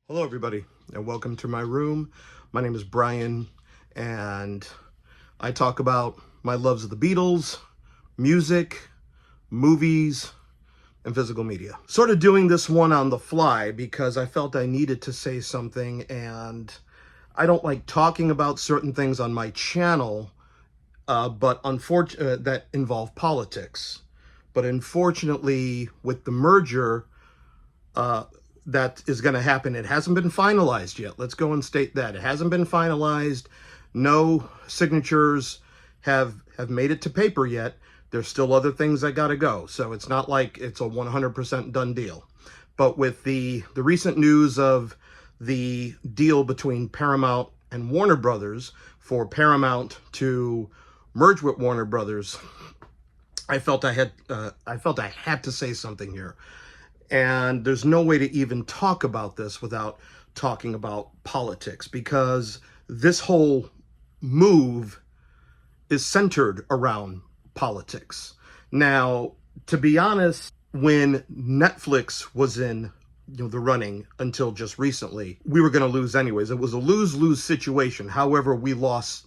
Hello everybody and welcome to my room. My name is Brian and I talk about my loves of the Beatles, music, movies, and physical media. Sort of doing this one on the fly because I felt I needed to say something, and I don't like talking about certain things on my channel but that involve politics. But unfortunately with the merger, that is going to happen. It hasn't been finalized yet. Let's go and state that. It hasn't been finalized. No signatures have made it to paper yet. There's still other things that got to go. So it's not like it's a 100% done deal. But with the recent news of the deal between Paramount and Warner Brothers for Paramount to merge with Warner Brothers, I felt I had to say something here. And there's no way to even talk about this without talking about politics, because this whole move is centered around politics. Now, to be honest, when Netflix was in the running until just recently, we were going to lose anyways. It was a lose-lose situation. However, we lose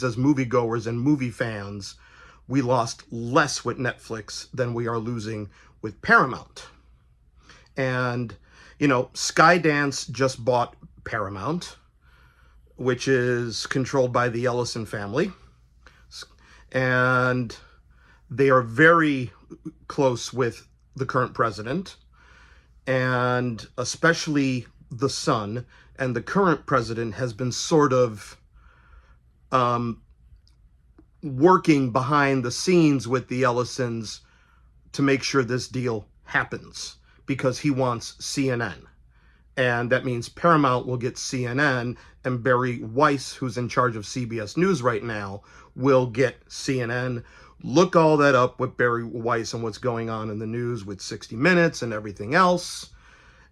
as moviegoers and movie fans. We lost less with Netflix than we are losing with Paramount. And, Skydance just bought Paramount, which is controlled by the Ellison family. And they are very close with the current president, and especially the son. And the current president has been sort of working behind the scenes with the Ellisons to make sure this deal happens, because he wants CNN. And that means Paramount will get CNN, and Barry Weiss, who's in charge of CBS News right now, will get CNN. Look all that up with Barry Weiss and what's going on in the news with 60 Minutes and everything else.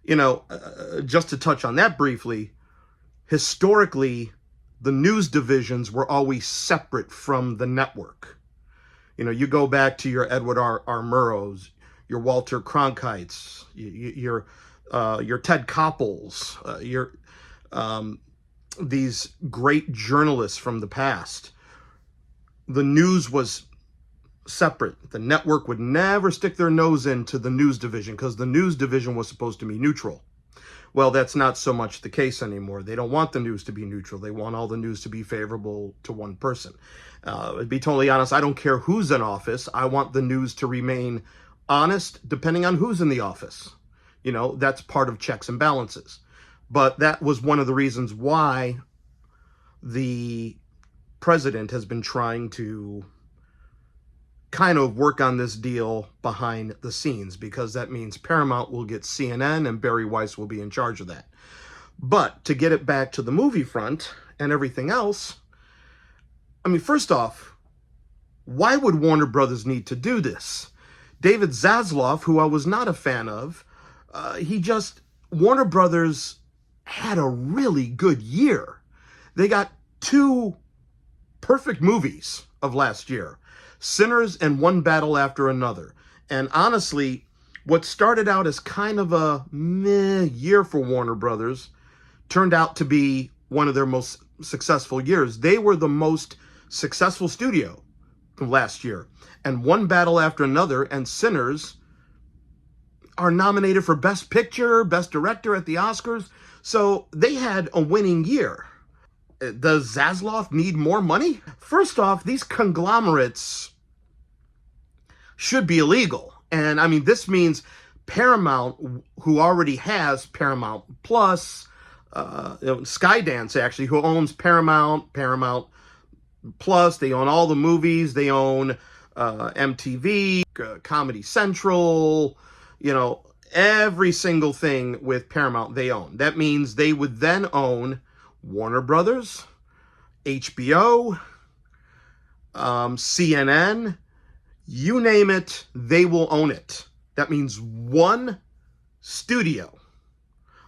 Just to touch on that briefly, historically, the news divisions were always separate from the network. You go back to your Edward R. Murrows, your Walter Cronkites, your Ted Koppels, these great journalists from the past. The news was separate. The network would never stick their nose into the news division because the news division was supposed to be neutral. Well, that's not so much the case anymore. They don't want the news to be neutral. They want all the news to be favorable to one person. To be totally honest, I don't care who's in office. I want the news to remain honest, depending on who's in the office. That's part of checks and balances. But that was one of the reasons why the president has been trying to kind of work on this deal behind the scenes, because that means Paramount will get CNN and Barry Weiss will be in charge of that. But to get it back to the movie front and everything else, first off, why would Warner Brothers need to do this? David Zaslav, who I was not a fan of, Warner Brothers had a really good year. They got two perfect movies of last year, Sinners and One Battle After Another. And honestly, what started out as kind of a meh year for Warner Brothers turned out to be one of their most successful years. They were the most successful studio last year. And One Battle After Another and Sinners are nominated for Best Picture, Best Director at the Oscars. So they had a winning year. Does Zaslav need more money? First off, these conglomerates should be illegal. And this means Paramount, who already has Paramount Plus, Skydance actually, who owns Paramount Plus, they own all the movies, they own MTV, Comedy Central, every single thing with Paramount they own. That means they would then own Warner Brothers, HBO, CNN, you name it, they will own it. That means one studio.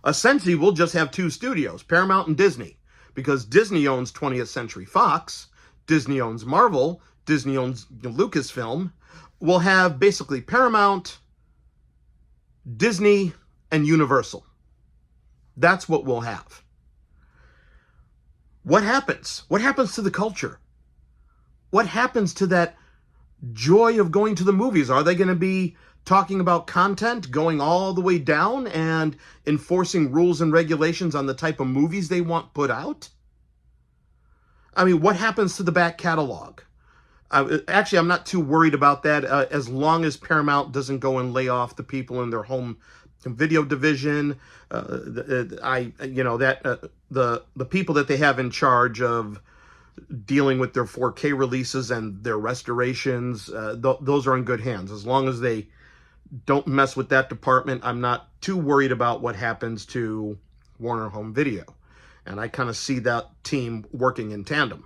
Essentially, we'll just have two studios, Paramount and Disney, because Disney owns 20th Century Fox, Disney owns Marvel, Disney owns Lucasfilm. We'll have basically Paramount, Disney, and Universal. That's what we'll have. What happens? What happens to the culture? What happens to that joy of going to the movies? Are they going to be talking about content going all the way down and enforcing rules and regulations on the type of movies they want put out? I mean, what happens to the back catalog? Actually, I'm not too worried about that as long as Paramount doesn't go and lay off the people in their home video division. The people that they have in charge of dealing with their 4K releases and their restorations, those are in good hands. As long as they don't mess with that department, I'm not too worried about what happens to Warner Home Video. And I kind of see that team working in tandem.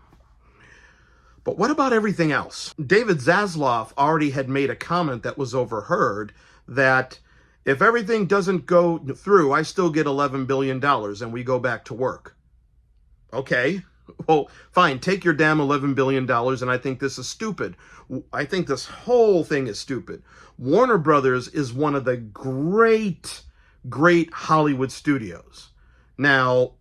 But what about everything else? David Zaslav already had made a comment that was overheard that if everything doesn't go through, I still get $11 billion and we go back to work. Okay, well, fine, take your damn $11 billion, and I think this is stupid. I think this whole thing is stupid. Warner Brothers is one of the great Hollywood studios. Now,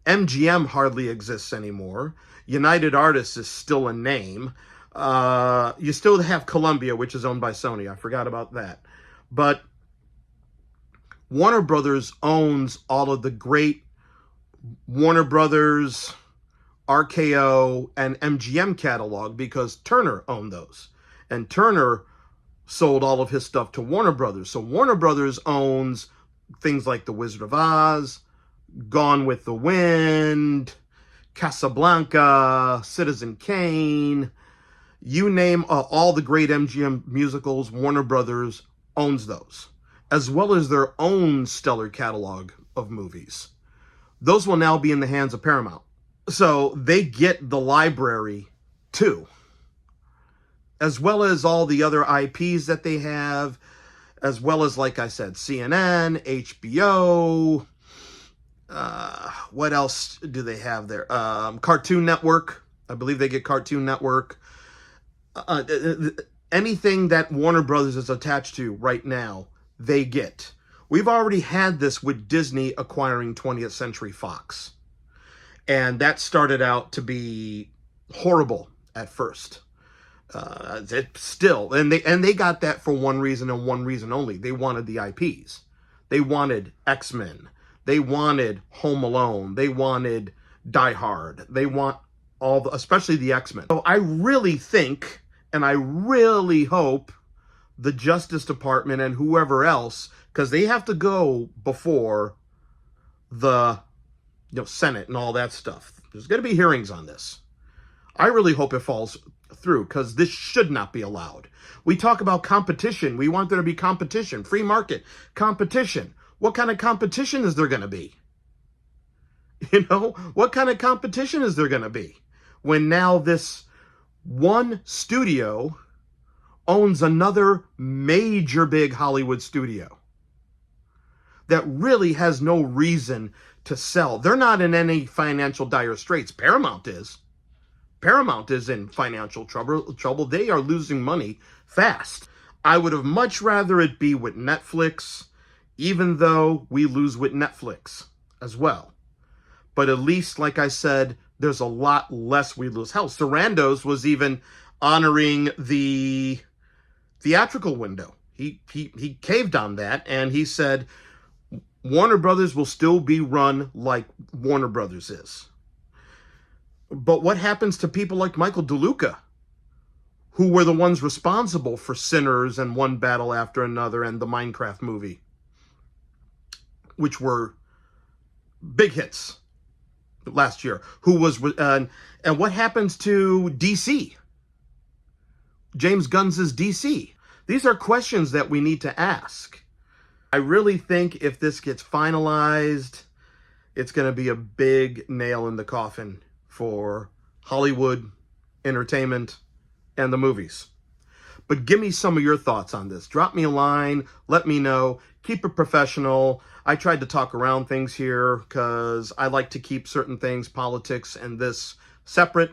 MGM hardly exists anymore. United Artists is still a name. You still have Columbia, which is owned by Sony. I forgot about that. But Warner Brothers owns all of the great Warner Brothers, RKO, and MGM catalog because Turner owned those. And Turner sold all of his stuff to Warner Brothers. So Warner Brothers owns things like The Wizard of Oz, Gone with the Wind, Casablanca, Citizen Kane, you name all the great MGM musicals, Warner Brothers owns those, as well as their own stellar catalog of movies. Those will now be in the hands of Paramount. So they get the library too, as well as all the other IPs that they have, as well as, like I said, CNN, HBO, what else do they have there? Cartoon Network. I believe they get Cartoon Network. Anything that Warner Brothers is attached to right now, they get. We've already had this with Disney acquiring 20th Century Fox. And that started out to be horrible at first. And they got that for one reason and one reason only. They wanted the IPs. They wanted X-Men. They wanted Home Alone. They wanted Die Hard. They want especially the X-Men. So I really think, and I really hope, the Justice Department and whoever else, because they have to go before the Senate and all that stuff. There's going to be hearings on this. I really hope it falls through, because this should not be allowed. We talk about competition. We want there to be competition, free market, competition. What kind of competition is there going to be? What kind of competition is there going to be when now this one studio owns another major big Hollywood studio that really has no reason to sell? They're not in any financial dire straits. Paramount is. Paramount is in financial trouble. They are losing money fast. I would have much rather it be with Netflix, even though we lose with Netflix as well. But at least, like I said, there's a lot less we lose. Hell, Sarandos was even honoring the theatrical window. He caved on that, and he said Warner Brothers will still be run like Warner Brothers is. But what happens to people like Michael DeLuca, who were the ones responsible for Sinners and One Battle After Another and the Minecraft movie, which were big hits last year? And what happens to DC? James Gunn's DC. These are questions that we need to ask. I really think if this gets finalized, it's going to be a big nail in the coffin for Hollywood entertainment and the movies. But give me some of your thoughts on this. Drop me a line. Let me know. Keep it professional. I tried to talk around things here because I like to keep certain things, politics and this, separate.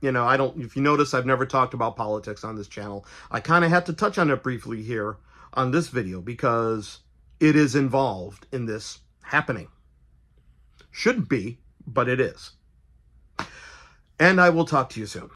If you notice, I've never talked about politics on this channel. I kind of had to touch on it briefly here on this video because it is involved in this happening. Shouldn't be, but it is. And I will talk to you soon.